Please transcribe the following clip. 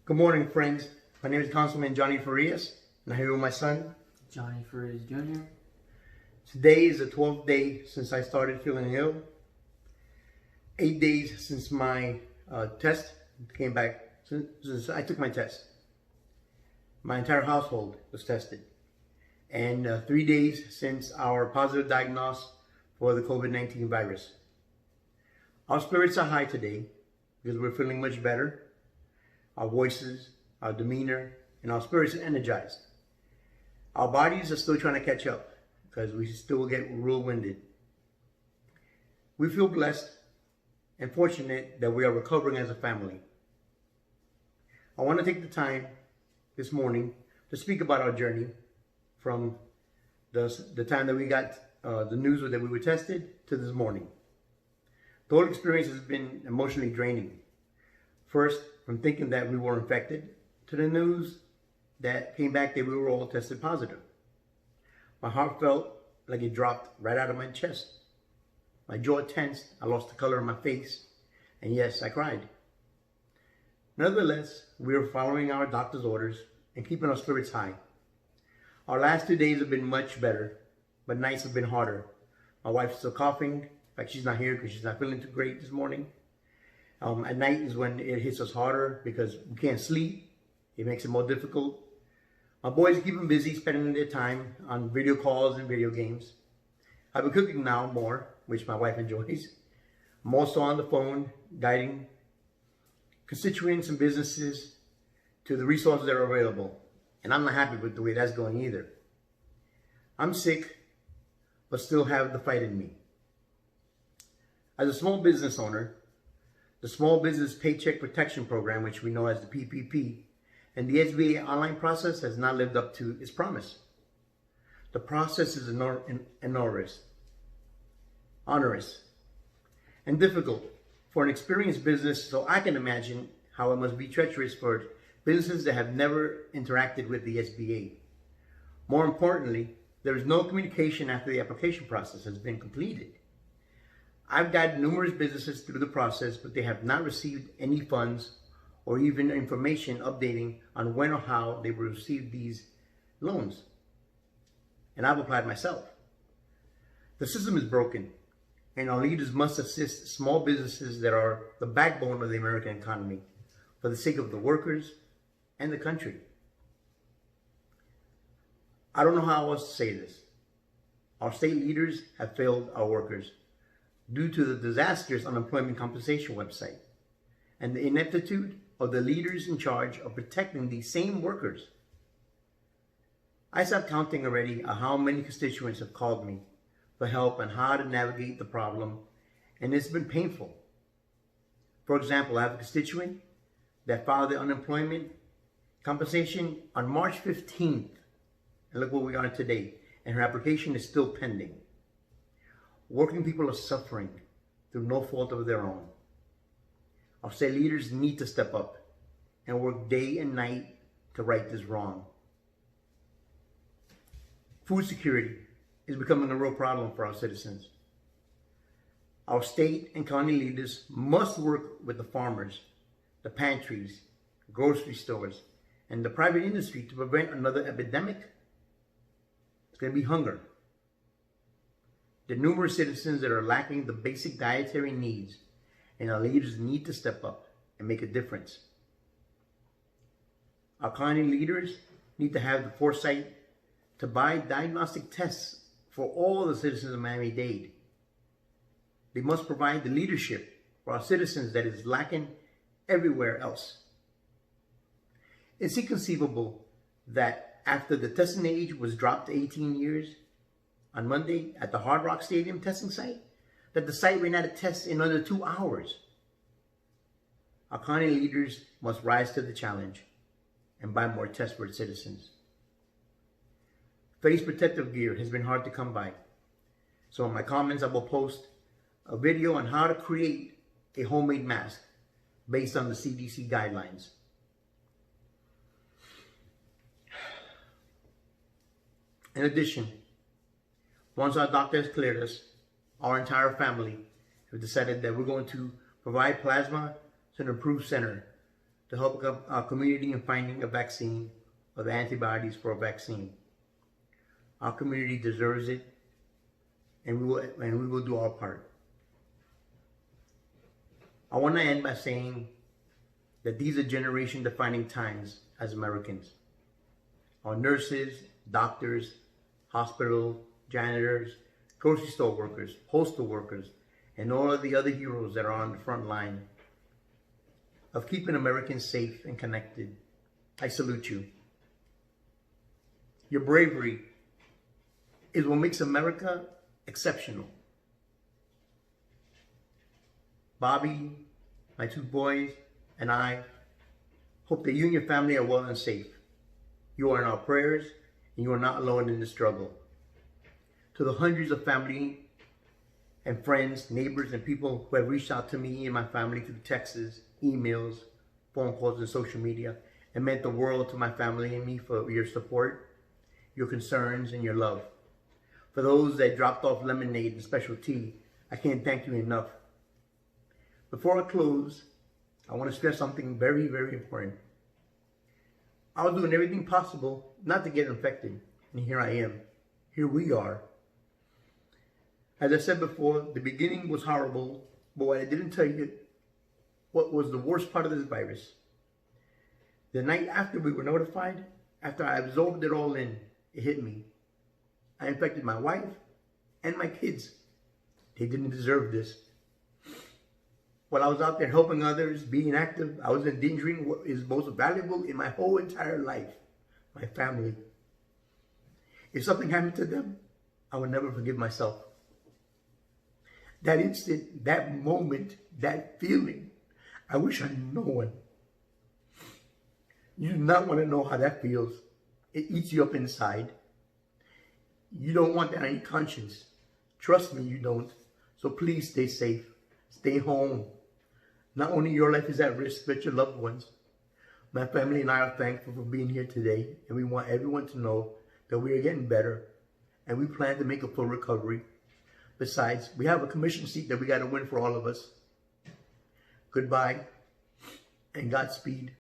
Good morning, friends. My name is Councilman Johnny Farias, and I'm here with my son, Johnny Farias Jr. Today is the 12th day since I started feeling ill. 8 days since my test came back, since I took my test. My entire household was tested. And 3 days since our positive diagnosis for the COVID-19 virus. Our spirits are high today because we're feeling much better. Our voices, our demeanor, and our spirits are energized. Our bodies are still trying to catch up because we still get real winded. We feel blessed and fortunate that we are recovering as a family. I want to take the time this morning to speak about our journey from the time that we got the news that we were tested to this morning. The whole experience has been emotionally draining. First, from thinking that we were infected, to the news that came back that we were all tested positive. My heart felt like it dropped right out of my chest. My jaw tensed, I lost the color of my face, and yes, I cried. Nevertheless, we are following our doctor's orders and keeping our spirits high. Our last 2 days have been much better, but nights have been harder. My wife's still coughing. In fact, she's not here because she's not feeling too great this morning. At night is when it hits us harder because we can't sleep. It makes it more difficult. My boys keep them busy spending their time on video calls and video games. I've been cooking now more, which my wife enjoys. I'm also on the phone guiding constituents and businesses to the resources that are available. And I'm not happy with the way that's going either. I'm sick, but still have the fight in me. As a small business owner, the Small Business Paycheck Protection Program, which we know as the PPP, and the SBA online process has not lived up to its promise. The process is onerous, and difficult for an experienced business, so I can imagine how it must be treacherous for businesses that have never interacted with the SBA. More importantly, there is no communication after the application process has been completed. I've guided numerous businesses through the process, but they have not received any funds or even information updating on when or how they will receive these loans. And I've applied myself. The system is broken, and our leaders must assist small businesses that are the backbone of the American economy for the sake of the workers and the country. I don't know how else to say this. Our state leaders have failed our workers due to the disastrous unemployment compensation website and the ineptitude of the leaders in charge of protecting these same workers. I stopped counting already how many constituents have called me for help on how to navigate the problem, and it's been painful. For example, I have a constituent that filed the unemployment compensation on March 15th, and look where we are today, and her application is still pending. Working people are suffering through no fault of their own. Our state leaders need to step up and work day and night to right this wrong. Food security is becoming a real problem for our citizens. Our state and county leaders must work with the farmers, the pantries, grocery stores, and the private industry to prevent another epidemic. It's going to be hunger. There are numerous citizens that are lacking the basic dietary needs, and our leaders need to step up and make a difference. Our county leaders need to have the foresight to buy diagnostic tests for all the citizens of Miami-Dade. They must provide the leadership for our citizens that is lacking everywhere else. It's inconceivable that after the testing age was dropped to 18 years, on Monday at the Hard Rock Stadium testing site, that the site ran out of tests in under 2 hours. Our county leaders must rise to the challenge and buy more tests for its citizens. Face protective gear has been hard to come by. So in my comments, I will post a video on how to create a homemade mask based on the CDC guidelines. In addition, once our doctor has cleared us, our entire family have decided that we're going to provide plasma to an approved center to help our community in finding a vaccine or the antibodies for a vaccine. Our community deserves it, and we will do our part. I want to end by saying that these are generation-defining times as Americans. Our nurses, doctors, hospital janitors, grocery store workers, postal workers, and all of the other heroes that are on the front line of keeping Americans safe and connected. I salute you. Your bravery is what makes America exceptional. Bobby, my two boys, and I hope that you and your family are well and safe. You are in our prayers, and you are not alone in the struggle. To the hundreds of family and friends, neighbors, and people who have reached out to me and my family through texts, emails, phone calls, and social media, it meant the world to my family and me for your support, your concerns, and your love. For those that dropped off lemonade and special tea, I can't thank you enough. Before I close, I want to stress something very, very important. I was doing everything possible not to get infected, and here I am. Here we are. As I said before, the beginning was horrible, but what I didn't tell you, what was the worst part of this virus. The night after we were notified, after I absorbed it all in, it hit me. I infected my wife and my kids. They didn't deserve this. While I was out there helping others, being active, I was endangering what is most valuable in my whole entire life, my family. If something happened to them, I would never forgive myself. That instant, that moment, that feeling, I wish I knew no one. You do not want to know how that feels. It eats you up inside. You don't want that on your conscience. Trust me, you don't. So please stay safe. Stay home. Not only your life is at risk, but your loved ones. My family and I are thankful for being here today, and we want everyone to know that we are getting better, and we plan to make a full recovery. Besides, we have a commission seat that we got to win for all of us. Goodbye, and Godspeed.